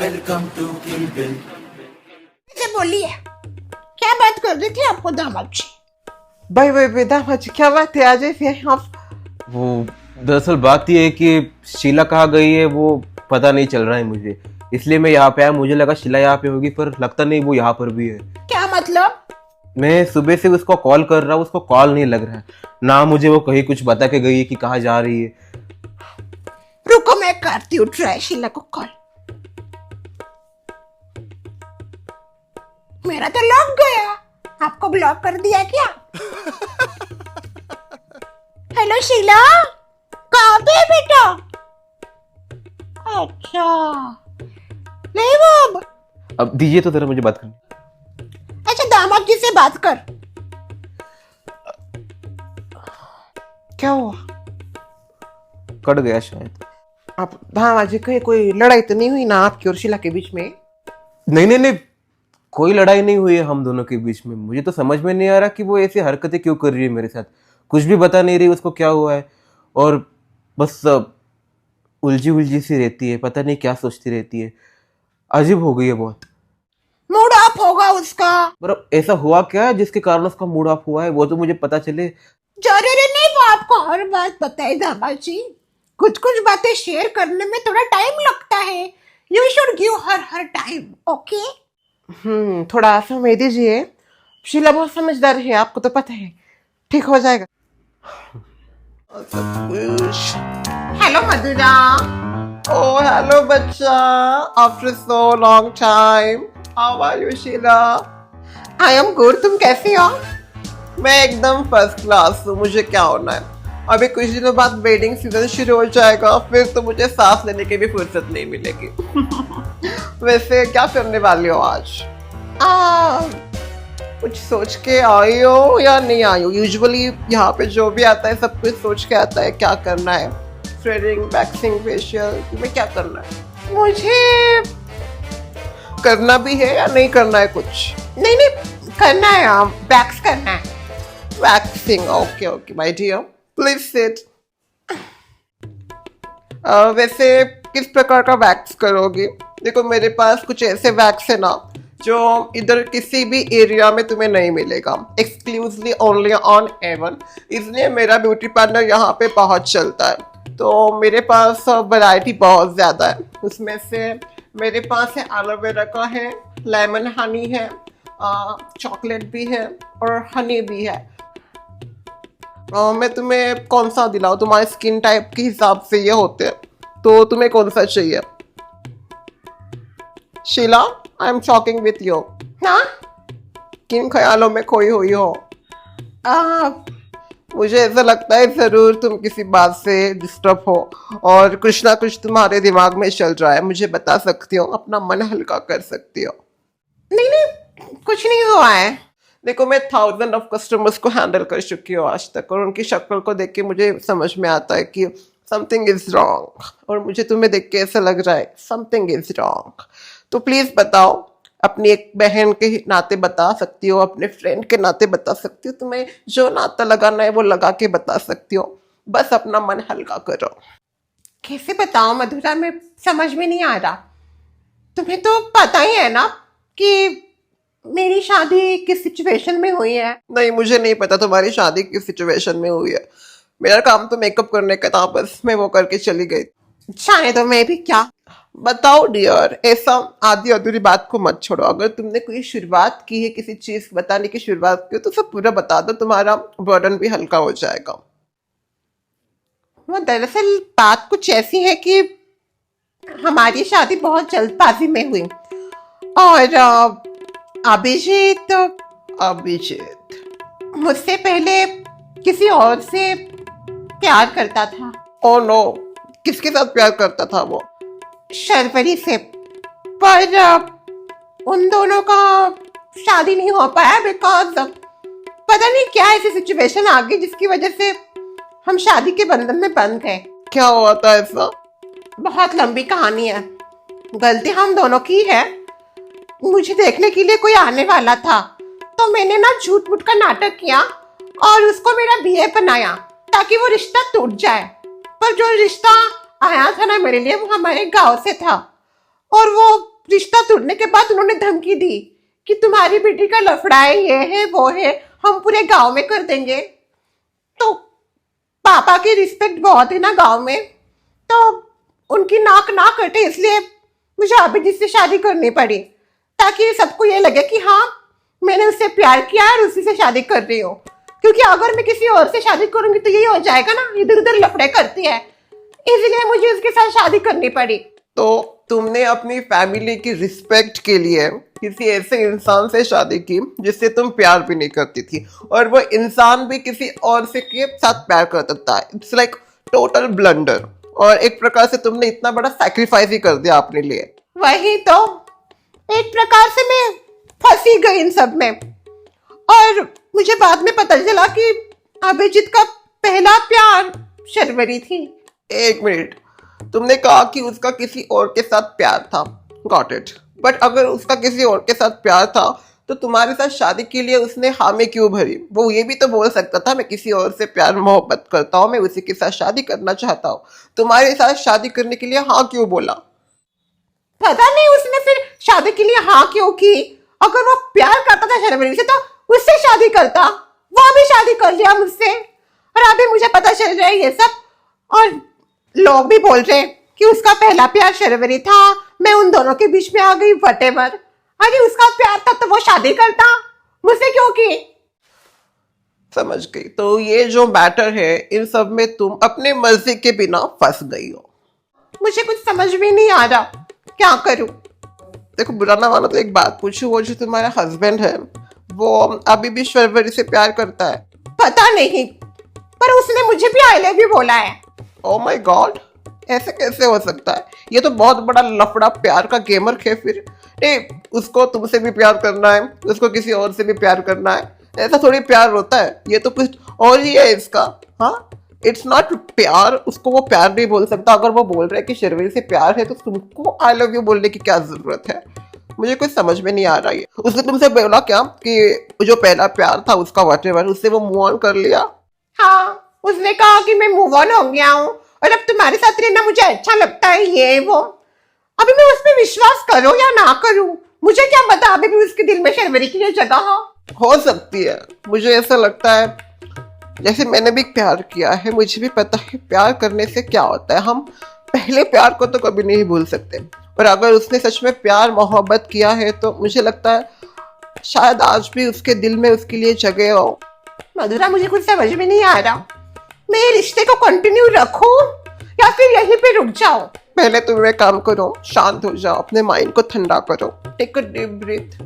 Welcome to Kill Bill. से बोलिए, क्या बात कर रही थी आपको दामाद जी? भाई दामाद जी क्या बात है, आ जाइए आप। वो दरअसल बात ये है कि शीला कहाँ गई है वो पता नहीं चल रहा है मुझे, इसलिए मैं यहाँ पे आया। मुझे लगा शीला यहाँ पे होगी पर लगता नहीं वो यहाँ पर भी है। क्या मतलब? मैं सुबह से उसको कॉल कर रहा हूँ, उसको कॉल नहीं लग रहा है ना। मुझे वो कहीं कुछ बता के गई है कि कहाँ जा रही है। रुको मैं करती हूँ ट्राई शीला को कॉल। मेरा तो लग गया, आपको ब्लॉक कर दिया क्या? हेलो शीला, कहाँ पे है बेटा? अच्छा नहीं वो अब दीजिए तो जरा मुझे बात करनी। अच्छा दामाद जी से बात कर। क्या हुआ? कट गया शायद। आप दामाद जी कहीं कोई लड़ाई तो नहीं हुई ना आपकी और शीला के बीच में? नहीं, कोई लड़ाई नहीं हुई है हम दोनों के बीच में। मुझे तो समझ में नहीं आ रहा कि वो ऐसी हरकतें क्यों कर रही है मेरे साथ। कुछ भी बता नहीं रही उसको क्या हुआ है, और बस उलझी सी रहती है। पता नहीं क्या सोचती रहती है, अजीब हो गई है बहुत। मूड ऑफ होगा उसका। पर ऐसा हुआ क्या है जिसके कारण उसका मूड ऑफ हुआ है, वो तो मुझे पता चले। जरूरी नहीं वो आपको हर बात बताए दामाद जी। कुछ कुछ बातें शेयर करने में थोड़ा टाइम लगता है। You should give her time, okay? थोड़ा समय दीजिए। शीला बहुत समझदार है, आपको तो पता है। ठीक हो जाएगा। हेलो मधुरा। Oh, hello बच्चा। After so long time. How are you, Sheela? I am good, तुम कैसी हो? मैं एकदम फर्स्ट क्लास हूँ। मुझे क्या होना है, अभी कुछ दिनों बाद वेडिंग सीजन शुरू हो जाएगा, फिर तो मुझे सांस लेने की भी फुर्सत नहीं मिलेगी। वैसे क्या करने वाली हो आज? कुछ सोच के आई हो या नहीं आई हो? यूजुअली यहाँ पे जो भी आता है सब कुछ सोच के आता है क्या करना है। थ्रेडिंग, वैक्सिंग, फेशियल, तुम्हें क्या करना है? मुझे करना भी है या नहीं करना है कुछ? नहीं करना है, वैक्स करना है। Waxing, okay my dear, please sit. वैसे किस प्रकार का वैक्स करोगी? देखो मेरे पास कुछ ऐसे वैक्स है ना जो इधर किसी भी एरिया में तुम्हें नहीं मिलेगा, एक्सक्लूसिवली ओनली ऑन एवन। इसलिए मेरा ब्यूटी पार्लर यहाँ पे बहुत चलता है, तो मेरे पास वैरायटी बहुत ज़्यादा है। उसमें से मेरे पास है एलोवेरा का है, लेमन हनी है, चॉकलेट भी है और हनी भी है। मैं तुम्हें कौन सा दिलाऊं? तुम्हारे स्किन टाइप के हिसाब से ये होते हैं, तो तुम्हें कौन सा चाहिए? Sheela, I am talking with you. हाँ? किन ख्यालों में खोई हुई हो? मुझे ऐसा लगता है जरूर तुम किसी बात से डिस्टर्ब हो और कुछ ना कुछ तुम्हारे दिमाग में चल रहा है। मुझे बता सकती हो, अपना मन हल्का कर सकती हो। नहीं कुछ नहीं हुआ है। देखो मैं 1000 ऑफ कस्टमर्स को हैंडल कर चुकी हूँ आज तक, और उनकी शक्ल को देख के मुझे समझ में आता है कि समथिंग इज रॉन्ग, और मुझे तुम्हें देख के ऐसा लग रहा है समथिंग इज रॉन्ग। तो प्लीज बताओ, अपनी एक बहन के नाते बता सकती हो, अपने फ्रेंड के नाते बता सकती हो, तुम्हें जो नाता लगाना है वो लगा के बता सकती हो। बस अपना मन हल्का करो। कैसे बताओ मधुरा, मैं समझ में नहीं आ रहा। तुम्हें तो पता ही है ना कि मेरी शादी किस सिचुएशन में हुई है। नहीं, मुझे नहीं पता तुम्हारी शादी किस सिचुएशन में हुई है। मेरा काम तो मेकअप करने का था, बस मैं वो करके चली गई। जाने तो मैं भी क्या बताओ डियर, ऐसा आधी अधूरी बात को मत छोड़ो। अगर तुमने कोई शुरुआत की है, किसी चीज बताने की शुरुआत की हो, तो सब पूरा बता दो, तुम्हारा बर्डन भी हल्का हो जाएगा। वो दरअसल बात कुछ ऐसी है कि हमारी शादी बहुत जल्दबाजी में हुई, और अभिजीत मुझसे पहले किसी और से प्यार करता था। ओह नो, किसके साथ प्यार करता था वो? शर्वरी से। पर उन दोनों का शादी नहीं हो पाया बिकॉज पता नहीं क्या ऐसी सिचुएशन आ गई जिसकी वजह से हम शादी के बंधन में बंध गए। क्या हुआ था ऐसा? बहुत लंबी कहानी है। गलती हम दोनों की है। मुझे देखने के लिए कोई आने वाला था, तो मैंने ना झूठ मूठ का नाटक किया और उसको मेरा बीए बनाया ताकि वो रिश्ता टूट जाए। पर जो रिश्ता आया था ना मेरे लिए, वो हमारे गांव से था, और वो रिश्ता तोड़ने के बाद उन्होंने धमकी दी कि तुम्हारी बेटी का लफड़ा है, ये है वो है, हम पूरे गांव में कर देंगे। तो पापा की रिस्पेक्ट बहुत है ना गांव में, तो उनकी नाक ना कटे, इसलिए मुझे अभिजीत से शादी करनी पड़ी, ताकि सबको ये लगे कि हाँ मैंने उससे प्यार किया है और उसी से शादी कर रही हूँ। क्योंकि अगर मैं किसी और से शादी करूंगी तो यही हो जाएगा ना, इधर उधर लफड़े करती है, इसलिए मुझे उसके साथ शादी करनी पड़ी। तो तुमने अपनी फैमिली की रिस्पेक्ट के लिए किसी ऐसे इंसान से शादी की जिससे तुम प्यार भी नहीं करती थी, और वो इंसान भी किसी और से के साथ प्यार करता था। इट्स लाइक टोटल ब्लंडर, और एक प्रकार से तुमने इतना बड़ा सैक्रिफाइस ही कर दिया अपने लिए। वही तो, एक प्रकार से मैं फंसी गई इन सब में। और मुझे बाद में पता चला कि अभिजीत का पहला प्यार शर्वरी थी। एक मिनट, तुमने कहा कि उसका किसी और के साथ प्यार था, गॉट इट, बट अगर उसका किसी और के साथ प्यार था तो तुम्हारे साथ शादी के लिए उसने हामी क्यों भरी? वो ये भी तो बोल सकता था मैं किसी और से प्यार मोहब्बत करता हूँ, मैं उसी के साथ शादी करना चाहता हूँ। तुम्हारे साथ शादी करने के लिए हाँ क्यों बोला? पता नहीं उसने फिर शादी के लिए हाँ क्यों की। अगर वो प्यार करता था शर्वरी से तो उससे शादी करता, वो भी शादी कर लिया मुझसे, और अभी मुझे पता चल रहा है ये सब। और लोग भी बोल रहे हैं कि उसका पहला प्यार शर्वरी था, मैं उन दोनों के बीच में आ गई, वटेवर। अरे उसका प्यार था तो वो शादी करता, मुझसे क्यों की? समझ गई। तो ये जो मैटर है, इन सब में तुम अपने मर्जी के बिना फंस गई हो। मुझे कुछ समझ में नहीं आ रहा, क्या करूं? देखो, बुरा ना मानो तो एक बात पूछूं, वो जो तुम्हारा हस्बैंड है वो अभी भी शर्वरी से प्यार करता है? पता नहीं, पर उसने मुझे भी आई लव यू बोला है। ओ माय गॉड, ऐसे कैसे हो सकता है? ये तो बहुत बड़ा लफड़ा प्यार का गेमर है फिर। नहीं, उसको तुमसे भी प्यार करना है, उसको किसी और से भी प्यार करना है, ऐसा थोड़ी प्यार होता है, ये तो कुछ और ही है इसका। हाँ, इट्स नॉट प्यार, उसको वो प्यार नहीं बोल सकता। अगर वो बोल रहा है कि शर्वरी से प्यार है तो तुमको आई लव यू बोलने की क्या जरूरत है? मुझे कुछ समझ में नहीं आ रहा है। उसने तुमसे बोला क्या कि जो पहला प्यार था उसका व्हाटएवर, उससे वो मूव ऑन कर लिया? हाँ, उसने कहा कि मैं मूव ऑन हो गया हूँ और अब तुम्हारे साथ रहना मुझे अच्छा लगता है, ये वो। अभी मैं उस पर विश्वास करूं या ना करूं, मुझे क्या पता अभी भी उसके दिल में शर्वरी की ये जगह हो सकती है। मुझे ऐसा लगता है जैसे मैंने भी प्यार किया है, मुझे भी पता है प्यार करने से क्या होता है। हम पहले प्यार को तो कभी नहीं भूल सकते, और अगर उसने सच में प्यार मोहब्बत किया है तो मुझे लगता है शायद आज भी उसके दिल में उसके लिए जगह हो। मधुरा, मुझे कुछ समझ में नहीं आ रहा, मैं रिश्ते को कंटिन्यू रखूं या फिर यहीं पे रुक जाऊं? पहले तुम एक काम करो, शांत हो जाओ, अपने माइंड को ठंडा करो, टेक अ डीप ब्रीथ,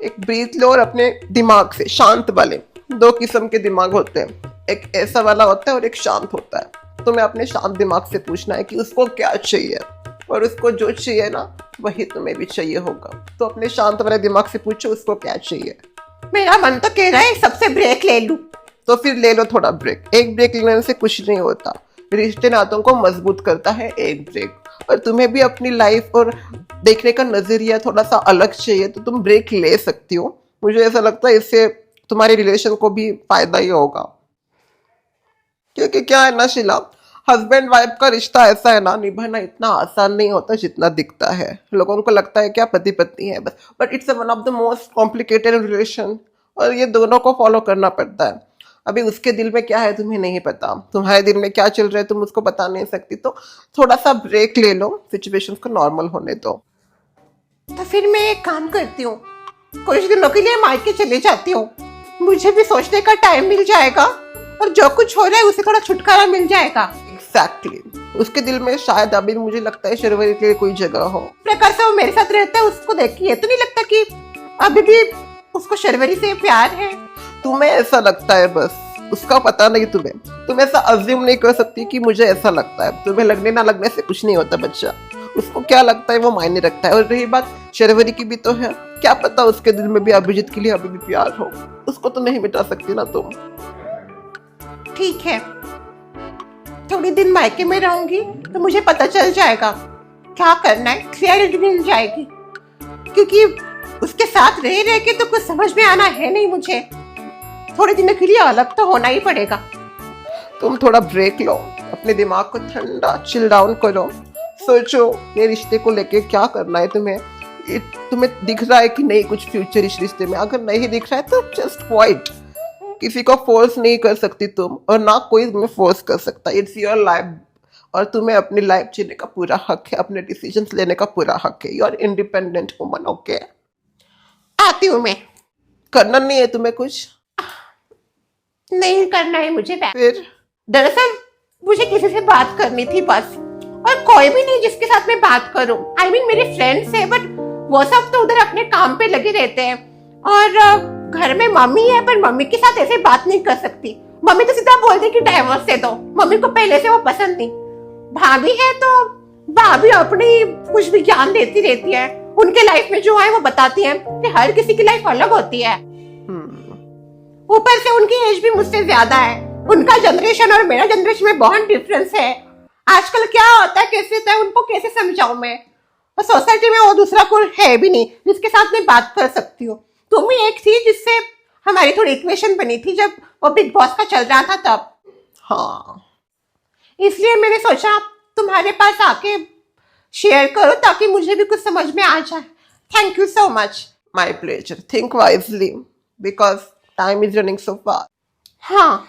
एक ब्रीथ लो और अपने दिमाग से, शांत वाले, दो किस्म के दिमाग होते हैं, एक ऐसा वाला होता है और एक शांत होता है। तुम्हें अपने शांत दिमाग से पूछना है कि उसको क्या चाहिए, और उसको जो चाहिए ना वही तुम्हें भी चाहिए होगा। तो अपने शांत वाले दिमाग से पूछो उसको क्या चाहिए। मेरा मन तो कह रहा है सबसे ब्रेक ले लूं। तो फिर ले लो थोड़ा ब्रेक। एक ब्रेक लेने से कुछ नहीं होता, रिश्ते नातों को मजबूत करता है एक ब्रेक। और तुम्हें भी अपनी लाइफ और देखने का नजरिया थोड़ा सा अलग चाहिए तो तुम ब्रेक ले सकती हो। मुझे ऐसा लगता है इससे तुम्हारे रिलेशन को भी फायदा ही होगा। क्योंकि क्या है ना शीला, हस्बैंड वाइफ का रिश्ता ऐसा है ना, निभाना इतना आसान नहीं होता जितना दिखता है। लोगों को लगता है क्या पति पत्नी है बस, but it's one of the most complicated relation, और ये दोनों को फॉलो करना पड़ता है। अभी उसके दिल में क्या है तुम्हें नहीं पता, तुम्हारे दिल में क्या चल रहा है तुम उसको बता नहीं सकती। तो थोड़ा सा ब्रेक ले लो, सिचुएशन को नॉर्मल होने दो। तो फिर मैं एक काम करती हूँ, कुछ दिनों के लिए मायके चले जाती हूँ, मुझे भी सोचने का टाइम मिल जाएगा और जो कुछ हो रहा है उसे थोड़ा छुटकारा मिल जाएगा। एग्जैक्टली, उसके दिल में शायद अभी मुझे लगता है शर्वरी के लिए कोई जगह हो। प्रकार से वो मेरे साथ रहता है, उसको देख के ये तो नहीं लगता कि अभी भी उसको शर्वरी से प्यार है। तुम्हें ऐसा लगता है बस, उसका पता नहीं तुम्हें। तुम ऐसा अज्यूम नहीं कर सकती कि मुझे ऐसा लगता है। तुम्हें लगने ना लगने से कुछ नहीं होता बच्चा, उसको क्या लगता है वो मायने रखता है। और रही बात शर्वरी की भी तो है, क्या पता उसके दिल में भी अभिजीत के लिए अभी भी प्यार हो, उसको तो नहीं मिटा सकती ना तुम। ठीक है, थोड़ी दिन मायके में रहूंगी तो मुझे पता चल जाएगा क्या करना है, क्लियरिटी मिल जाएगी। क्योंकि उसके साथ रह रह के तो कुछ समझ में आना है नहीं मुझे, थोड़े दिनों के लिए अलग तो होना ही पड़ेगा। तुम थोड़ा ब्रेक लो, अपने दिमाग को ठंडा चिल डाउन करो, सोचो ये रिश्ते को लेके क्या करना है तुम्हें। तुम्हें दिख रहा है कि नहीं कुछ फ्यूचर इस रिश्ते में, अगर नहीं दिख रहा है तो जस्ट क्वाइट। किसी को फोर्स नहीं कर सकती तुम, और ना कोई तुम्हें फोर्स कर सकता। इट्स योर लाइफ, और तुम्हें अपनी लाइफ जीने का पूरा हक है, अपने डिसीजंस लेने का पूरा हक है। You are independent woman, okay. आती हूँ मैं। करना नहीं है तुम्हें कुछ? नहीं करना है मुझे वैक्स। फिर दरअसल मुझे किसी से बात करनी थी बस, और कोई भी नहीं जिसके साथ मैं बात करूं। I mean, मेरे फ्रेंड्स है, बट वो सब तो उधर अपने काम पे लगे रहते हैं, और घर में मम्मी है, पर मम्मी के साथ ऐसे बात नहीं कर सकती। मम्मी तो सीधा बोलती कि डाइवोर्स दे दो, मम्मी को पहले से वो पसंद नहीं। भाभी है तो भाभी अपनी कुछ भी ज्ञान देती रहती है, उनके लाइफ में जो है वो बताती है कि हर किसी की लाइफ अलग होती है। ऊपर से उनकी एज भी मुझसे ज्यादा है, उनका जनरेशन और मेरा जनरेशन में बहुत डिफरेंस है। आजकल क्या होता है, कैसे होता है, उनको कैसे समझाऊं मैं। और सोसाइटी में वो दूसरा कोई है भी नहीं जिसके साथ मैं बात कर सकती हूँ। तुम ही एक थी जिससे हमारी थोड़ी इक्वेशन बनी थी जब वो बिग बॉस का चल रहा था तब। हाँ, इसलिए मैंने सोचा तुम्हारे पास आके शेयर करो ताकि मुझे भी कुछ समझ में आ जाए। Thank you so much. my pleasure. Think wisely because time is running so fast. हाँ,